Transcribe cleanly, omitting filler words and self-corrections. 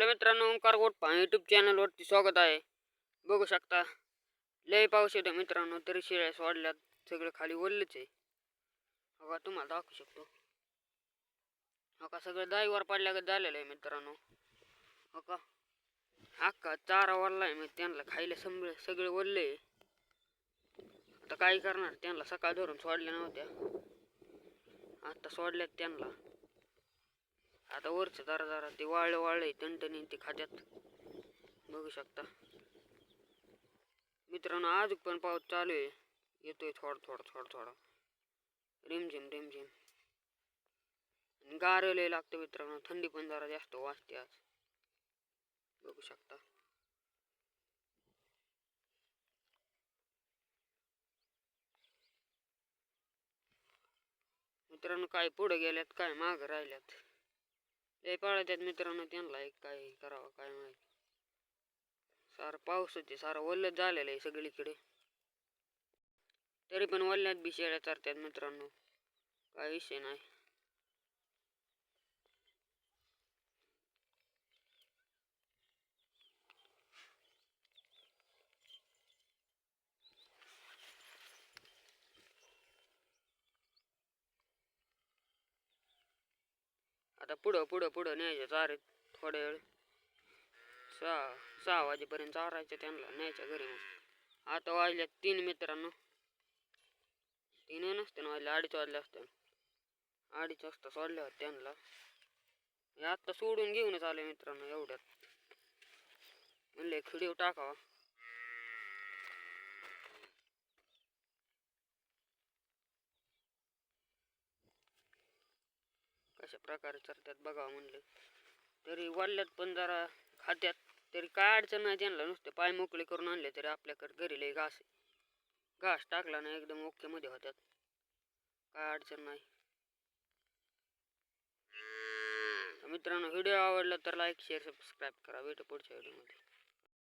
मित्रांनो, ओंकार गोटपा यूट्यूब चॅनलवरती स्वागत आहे. बघू शकता लय पाऊस येतो मित्रांनो, तरी शेळ्या सोडल्यात. सगळं खाली ओलच आहे. बघा तुम्हाला दाखवू शकतो. बघा सगळं दाईवर पडल्यागत झालेलं आहे मित्रांनो. बघा अख्खा चारा वरला आहे. मग त्यांना खायला सगळे ओलले. आता काय करणार, त्यांना सकाळ धरून सोडल्या नव्हत्या, आता सोडल्यात त्यांना. आता वरचं जरा जरा ते वाळले टणटणी ते खात्यात. बघू शकता मित्रांनो, आज पण पाऊस चालू आहे. येतोय थोडा रिमझिम रिमझिम. गार लय लागतं मित्रांनो, थंडी पण जरा जास्त वाजते आज. बघू शकता मित्रांनो, काय पुढे गेल्यात काय माग राहिल्यात. लय पाळत्यात मित्रांनो, त्यांना एक काय करावं काय माहिती. सारं पाऊस होते, सारं ओलच झालेलं आहे सगळीकडे. तरी पण वल्ल्यात बी शेळ्या चरत्यात मित्रांनो, काय विषय नाही. आता पुढं न्यायचं चारीत थोड्या वेळ. 6 वाजेपर्यंत चारायचं त्यांना, न्यायच्या घरी. मग आता वाजल्यात 3 मित्रांनो. 3 नसते ना वाजले, 2:30 वाजले असते. 2:30 वाजता सोडल्या होत्या त्यांना. आत्ता सोडून घेऊनच आले मित्रांनो. एवढ्यात म्हणले व्हिडिओ टाकावा. कशा प्रकारे चरत्यात बघावं म्हणलं. तरी वल्ल्यात पण जरा खात्यात. तरी काय अडचण नाही त्यांना, नुसते पाय मोकळे करून आणले तरी आपल्याकडे घरी लय घास आहे. घास टाकला ना एकदम ओके मध्ये होत्यात, काय अडचण नाही. मित्रांनो, व्हिडिओ आवडला तर लाईक शेअर सबस्क्राईब करा. भेटू पुढच्या व्हिडिओमध्ये.